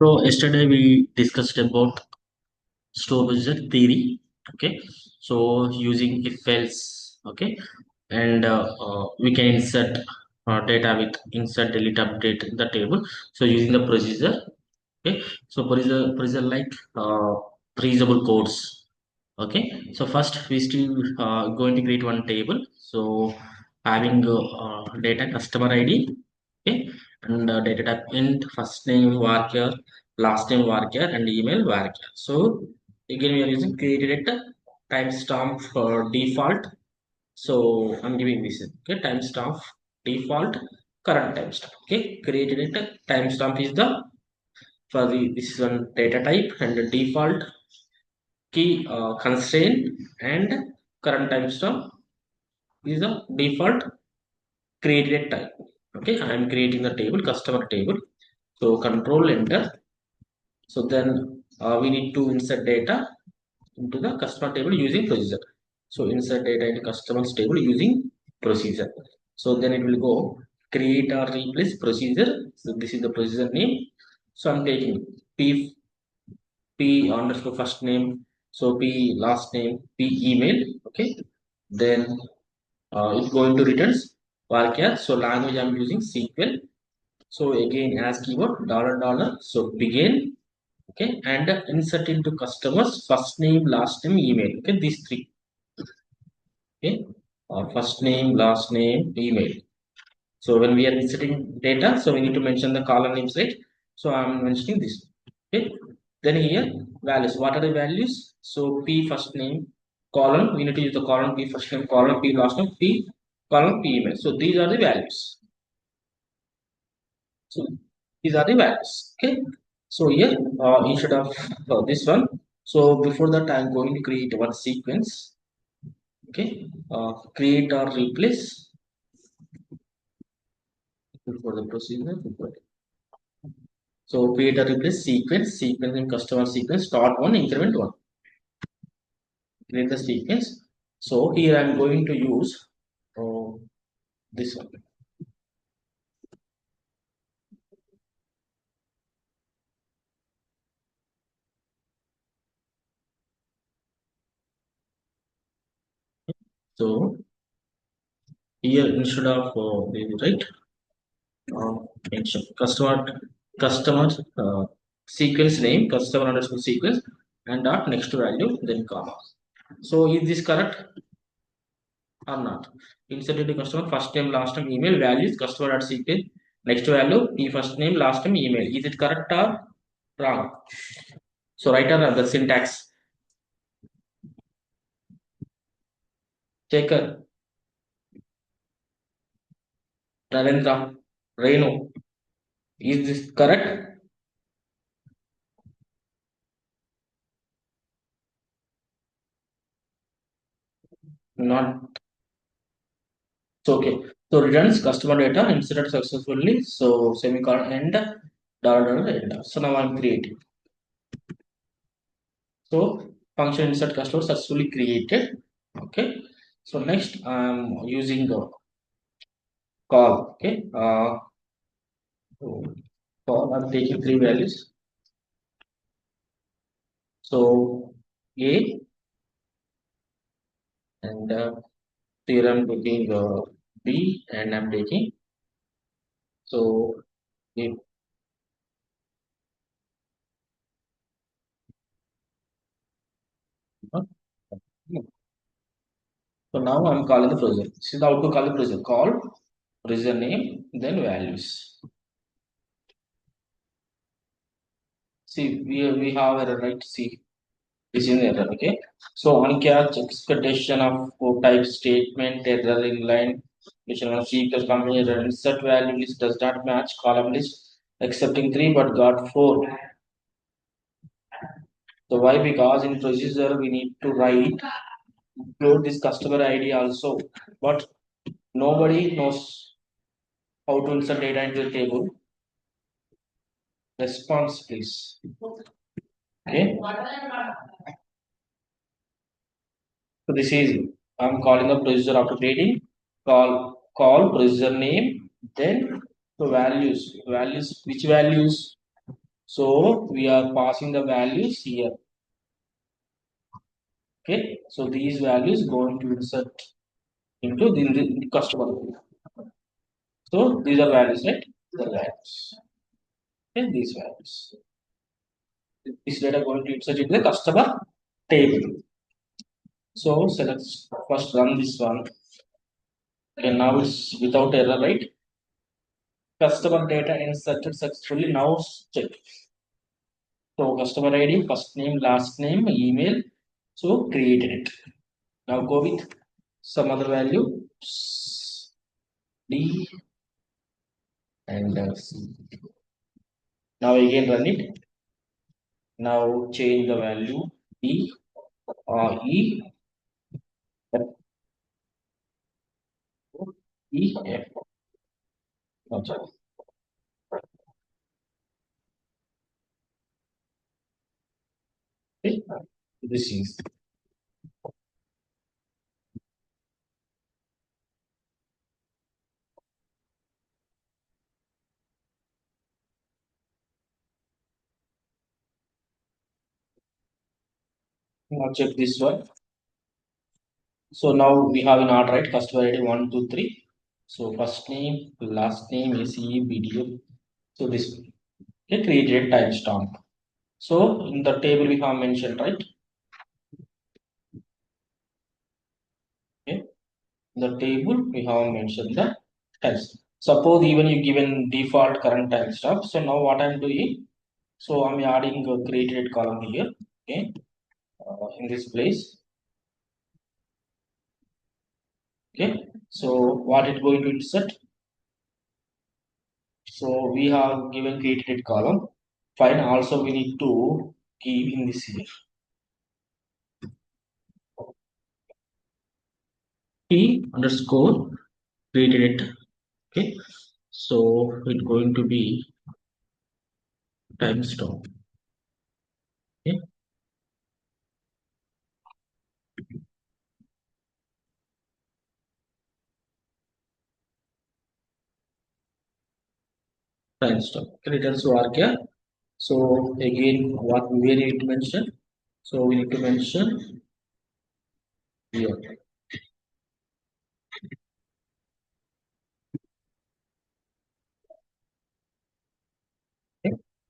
So yesterday we discussed about store procedure theory. Okay, so using if else. Okay, and we can insert data with insert, delete, update in the table. So using the procedure. Okay, so procedure like reusable codes. Okay, so first we still going to create one table. So having data customer ID. Okay, and data type int, first name varchar, last name varchar, and email varchar. So again we are using created at timestamp for default. So I'm giving this. Okay, timestamp default current timestamp. Okay, created at timestamp is the for the this is one data type, and the default key constraint and current timestamp is the default created type. Okay, I am creating the table customer table. So control enter. So then we need to insert data into the customer table using procedure. So insert data into customers table using procedure. So then it will go create or replace procedure. So this is the procedure name. So I'm taking p underscore first name. So p last name, p email. Okay, then it's going to returns varchar. So language I'm using SQL. So again as keyword dollar dollar. So begin. Okay, and insert into customers first name, last name, email. Okay, these three. Okay, first name, last name, email. So when we are inserting data, so we need to mention the column names, right? So I'm mentioning this. Okay, then here values. What are the values? So p first name column, we need to use the column p first name, column p last name, p column p email. So these are the values. So these are the values. Okay, so here instead of this one, so before that I'm going to create one sequence. Okay, create or replace before the procedure. So create or replace sequence in customer sequence, start one, increment one. Create the sequence. So here I'm going to use this one. So here instead of right mention customer sequence name, customer underscore sequence, and dot next value, then comma. So is this correct or not? Insert into customer first name, last name, email, values, customer dot sequence, next value, p first name, last name, email. Is it correct or wrong? So write down the syntax. Checker, Narendra, Renu. Is this correct? Not. So okay. So returns customer data inserted successfully. So semicolon end dollar end. So now I'm creating. So function insert customer successfully created. Okay. So next I'm using the call. Okay. Call. I'm taking three values. So A and here I'm taking B and I'm taking so A. So now I'm calling the procedure. This is how to call the procedure. Call, procedure name, then values. See, we have error, right? See, this is error, okay? So on catch expectation of type statement, error in line, which on C plus company error, insert value list does not match column list, accepting 3 but got 4. So why? Because in procedure we need to write, include this customer ID also, but nobody knows how to insert data into the table. Response, please. Okay. So this is I'm calling the procedure after creating call procedure name, then the values which values. So we are passing the values here. Okay, so these values going to insert into the customer. So these are values, right? The values. Okay, these values. This data going to insert into the customer table. So select first run this one. Okay, now it's without error, right? Customer data inserted successfully. Now check. So customer ID, first name, last name, email. So created it. Now go with some other value D and C. Now again run it. Now change the value D E F E F. No, sorry. Okay. This is now check this one. So now we have in order, right? Customer ID 1, 2, 3. So first name, last name, ACE, BDF. So this okay, created timestamp. So in the table we have mentioned, right? Okay. In the table we have mentioned the times. Suppose even you given default current timestamp. So now what I'm doing, so I'm adding a created column here. Okay, in this place. Okay, so what it going to insert? So we have given created column. Fine. Also we need to give in this here. T underscore created it. Okay, so it's going to be timestamp. Okay, timestamp. Okay, returns to arc here. So again, what we need to mention? So we need to mention here. Okay.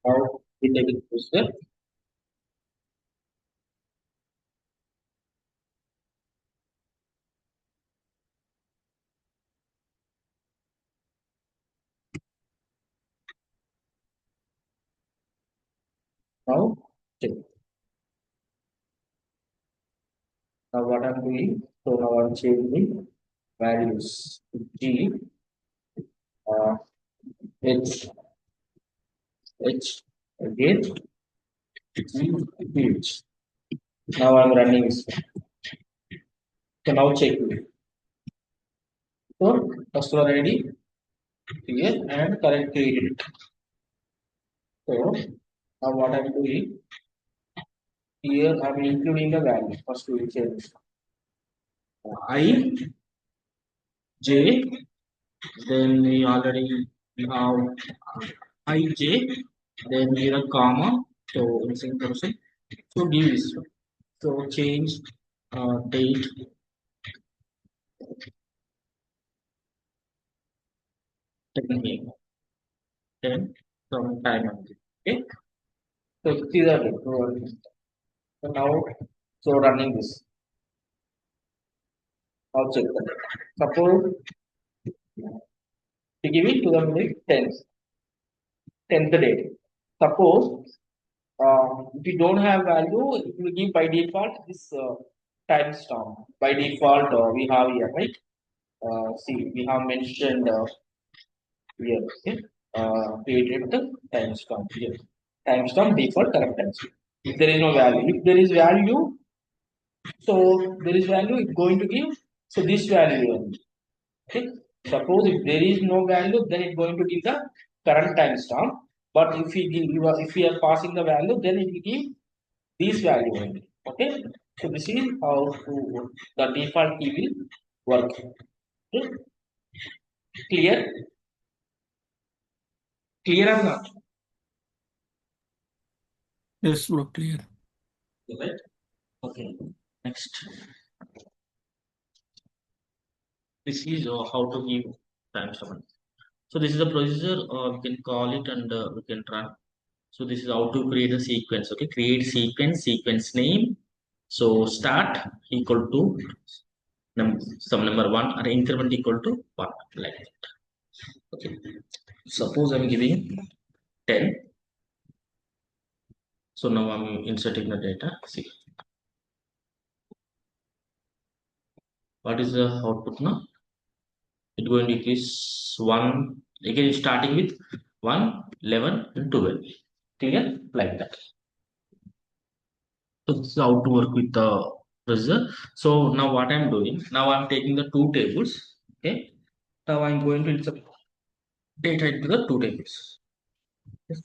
Now we take it to step. Now check. Now what I'm doing? So now I'm changing values G uh, H H again G H. Now I'm running this. So now check it. So customer ID here and current created. So now what I'm doing here, I'm including the value. First we will change I J. Then we already have ij, then here a comma, so in same person. So give this one. So change date 10 here, 10 from time of it. Okay, so these are the two. So now, so running this. Now check that. Suppose we give it to the date 10th date. Suppose if you don't have value, it will give by default this timestamp. By default, we have here, right? See, we have mentioned here, okay? Created the timestamp here. Timestamp default correct timestamp. If there is no value, if there is value, so there is value, it's going to give so this value only. Okay. Suppose if there is no value, then it's going to give the current timestamp. But if we give if we are passing the value, then it will give this value only. Okay. So this is how to the default key will work. Okay. Clear? Clear or not? Yes, bro, clear. Right? Okay. Next, this is how to give time summary. So this is the procedure. We can call it and we can run. So this is how to create a sequence. Okay, create sequence, sequence name. So start equal to some number one or increment equal to one, like that. Okay. Suppose I'm giving 10. So now I'm inserting the data. See what is the output now? It's going to increase one again, starting with 1, 11, and 12. Clear? Like that. So this is how to work with the procedure. So now what I'm doing, now I'm taking the two tables. Okay. Now I'm going to insert data into the two tables. Yes.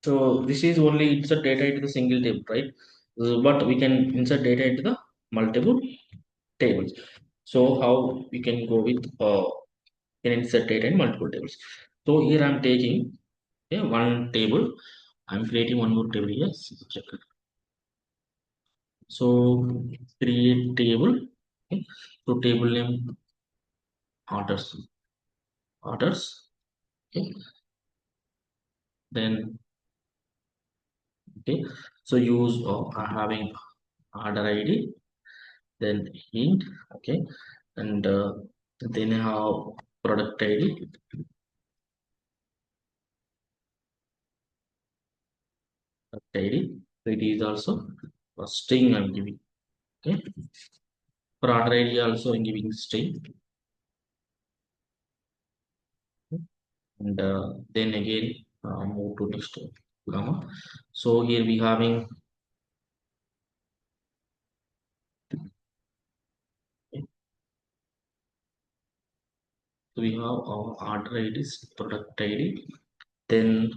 So this is only insert data into the single table, right? But we can insert data into the multiple tables. So how we can go with can insert data in multiple tables. So here I'm taking one table. I'm creating one more table here. Check it. So create table. Okay. So table name orders. Orders. Okay. Then okay. So use having order ID. Then int. Okay. And then have product ID. Product ID. So it is also a string I'm giving. Okay. For order ID also I'm giving string. And then again move to next comma. So here we having okay, so we have our order IDs, product ID, then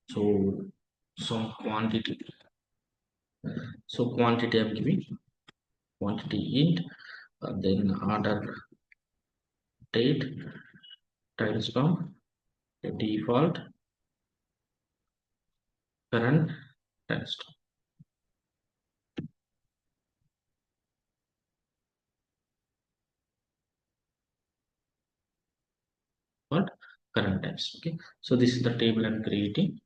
so some quantity. So quantity I'm giving quantity int, then order date timestamp, the default current timestamp. What current times. Okay, so this is the table I'm creating.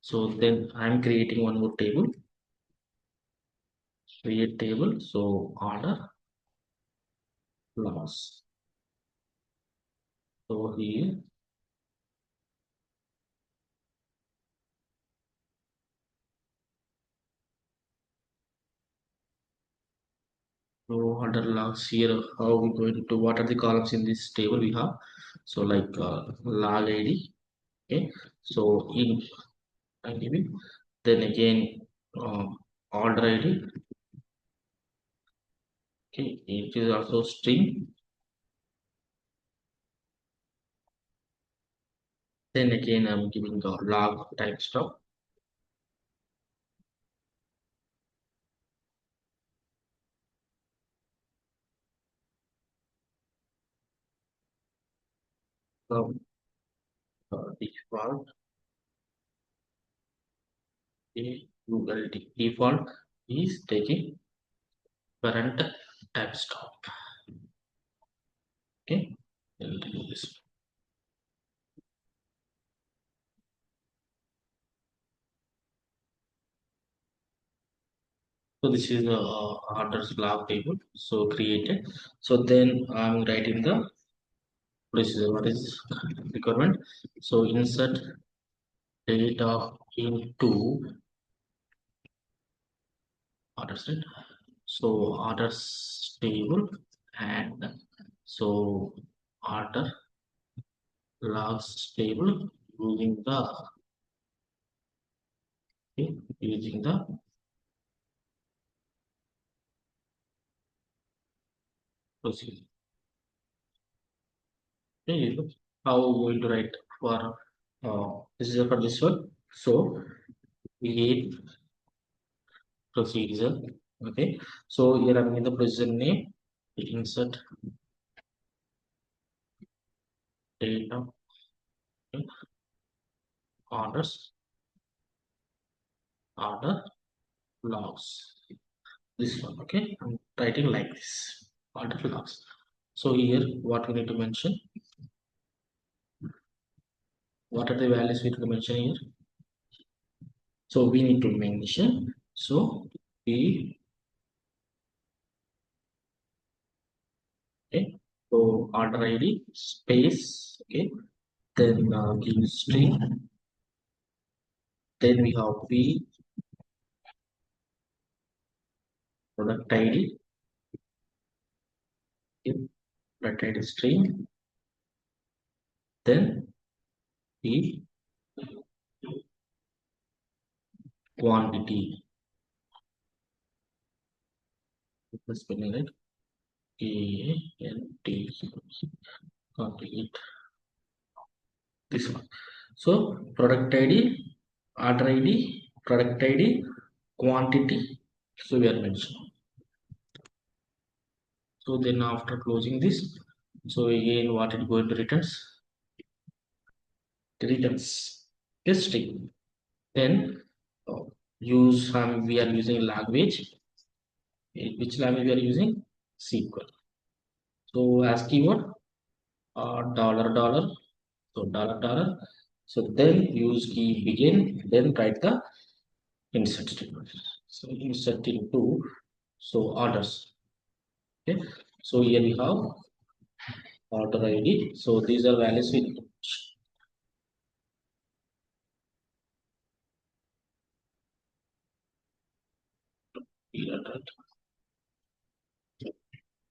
So then I'm creating one more table. Create table. So order loss. So here, so order logs here, how we going to, what are the columns in this table we have? So like log ID, okay. So in I'm giving, then again order ID, okay. It is also string. Then again I'm giving the log type stuff. So default default is taking current type stuff. Okay. And do this. So this is the orders log table. So created. So then I'm writing the procedure. What is requirement? So insert data into orders, right? So orders table and so order logs table using the okay, using the procedure. Okay, look how we going to write for this is for this one. So create procedure. Okay, so here I'm in the procedure name, insert data, okay, orders, order logs. This one, okay, I'm writing like this, order logs. So here what we need to mention, what are the values we need to mention here? So we need to mention, so we, okay, so order ID space, okay, then give string, then we have p product ID, okay, product ID string, then p quantity, the spelling right, K-N-T, complete this one. So product ID, order ID, product ID, quantity, so we are mentioning. So then after closing this, so again what it going to returns? Returns a string. Then use we are using language. Which language we are using? SQL. So as keyword dollar dollar. So dollar dollar. So then use key begin. Then write the insert statement. So insert into so orders. Okay. So here we have order ID. So these are values we need to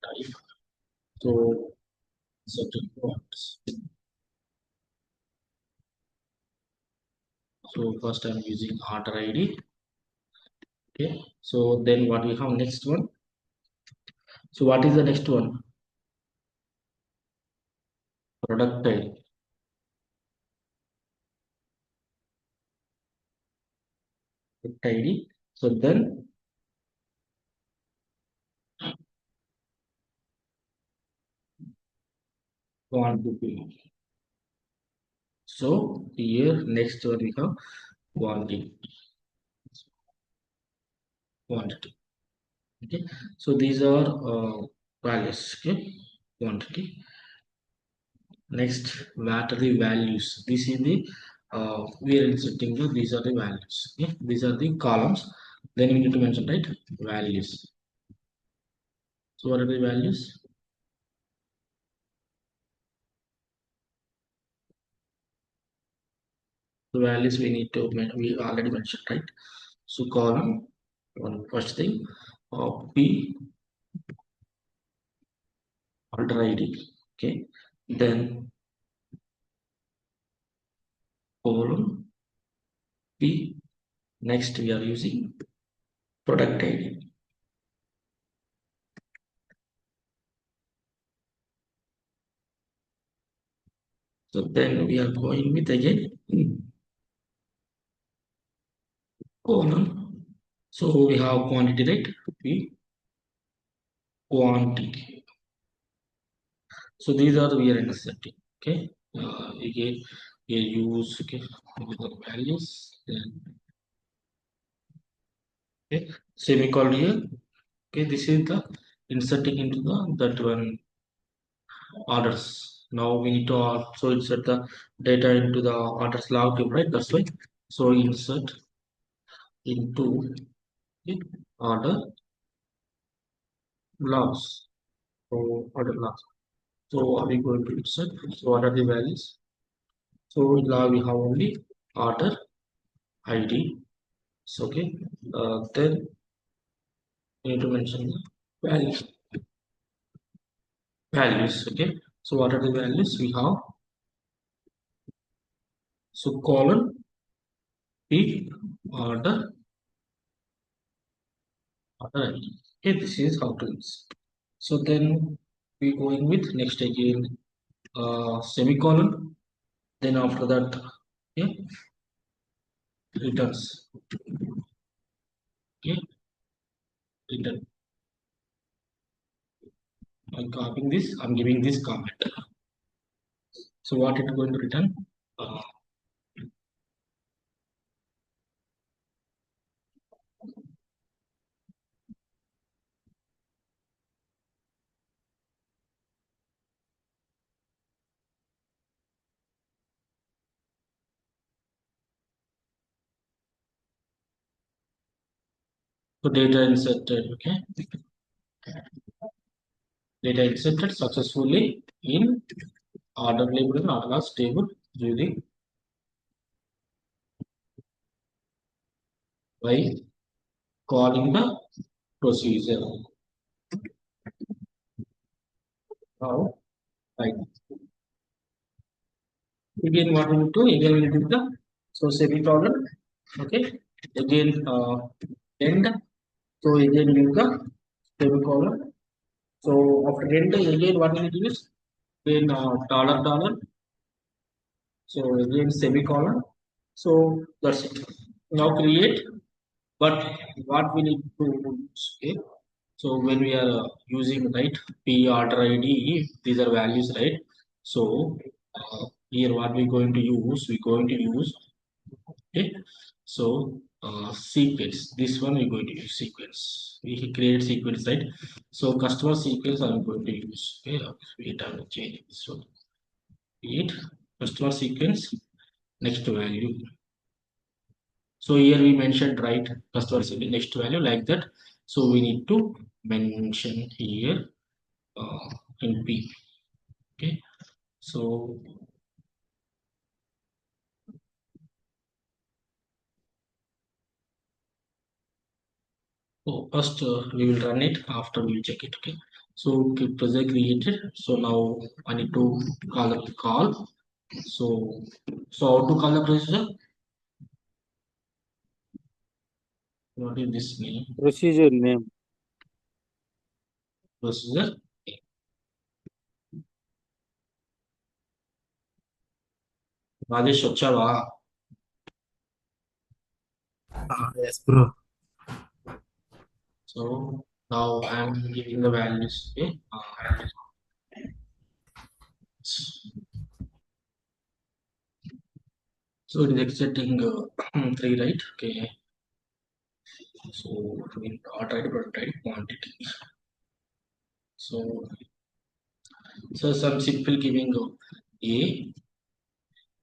type. So certain points. So first I'm using order ID. Okay. So then what we have next one? So what is the next one? Product ID. Product ID. So then quantity. So here next one we have quantity. Quantity. Okay. So these are values. Okay. Quantity. Next, what are the values? This is the we are inserting the these are the values. Okay. These are the columns. Then we need to mention right values. So what are the values? The values we need to we already mentioned right. So column one first thing p order ID, okay, then column p, next we are using product ID. So then we are going with again column. So we have quantity right, p quantity. So these are we are inserting, okay. Again we use okay the values, then okay semicolon here. Okay, this is the inserting into the that one orders. Now we need to also insert the data into the orders log table, right? That's why. So insert into the order logs. So order logs. So are we going to insert? So what are the values? So now we have only order ID. So okay. Then we need to mention the values. Values. Okay. So what are the values we have? So colon p order order ID. Okay. This is how to use. So then we going with next again semicolon. Then after that, yeah, returns. Okay, return. I'm copying this. I'm giving this comment. So what it going to return? Uh, so data inserted. Okay, data inserted successfully in order label and order loss table using by calling the procedure. Now, right. Again, what we need to again we need the so semicolon. Okay. Again, end. So again, use the semicolon. So after end, again, what we need to use? Again, dollar dollar. So again, semicolon. So that's it. Now create. But what we need to use, okay? So when we are using right p order id, these are values, right? So here what we going to use, we going to use, okay? So sequence, this one we going to use sequence. We create sequence, right? So customer sequence I'm going to use, okay? Wait, I will change this one. Create customer sequence, next value. So here we mentioned right customer sequence next value like that. So we need to mention here in p. Okay, so first we will run it, after we will check it. Okay, so project created. So now I need to call the call. So how to call the procedure? What is this name? Procedure name. Procedure. Rajesh వచ్చావా? Yes, bro. So now I am giving the values. Okay, so it is accepting 3, right? Okay, so in order product quantity. So some simple giving A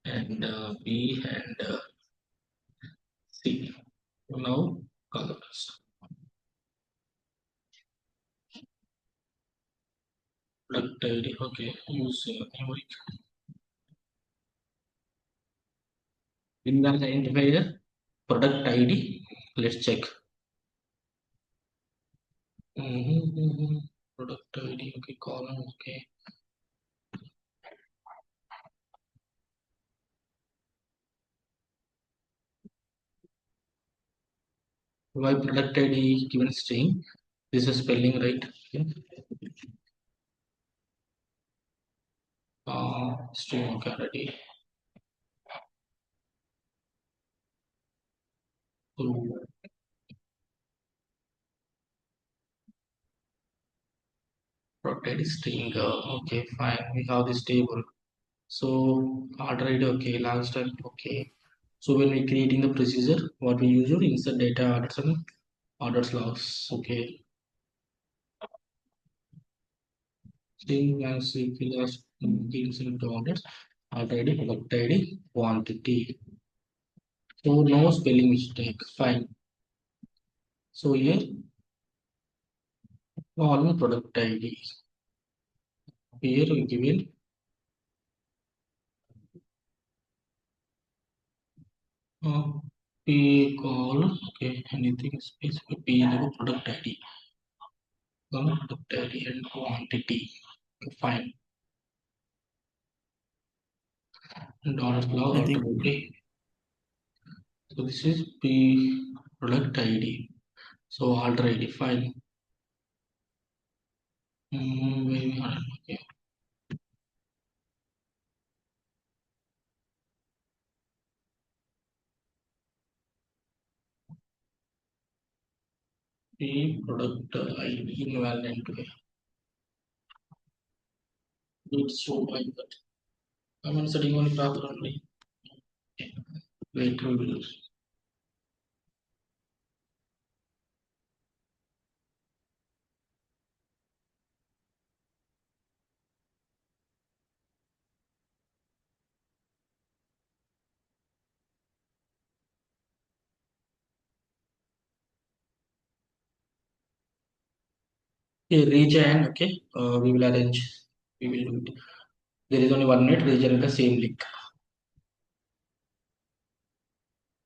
and B and C. Now colors. Product ID. Okay, use numeric. Invalid identifier. Product ID. Let's check. Product ID. Okay, column. Okay. Why product ID given string? This is spelling right. Okay. String. Okay, ready. So product ID string. Okay, fine. We have this table. So order ID, okay, last time, okay. So when we creating the procedure, what we usually insert data orders and orders logs. Okay. String as equal as insert orders, order ID, product ID, quantity. So no spelling mistake. Fine. So here all product ID. Here we given uh, P column. Okay, anything specific P level product ID. Product ID and quantity. Fine. Dollar log I think automatically. So this is P product ID. So alter ID file. Maybe okay. P product ID invalid. It's so like that. I'm setting only path only. Wait, we will. Okay, region. Okay, we will arrange. We will do it. There is only one minute. Region with the same link.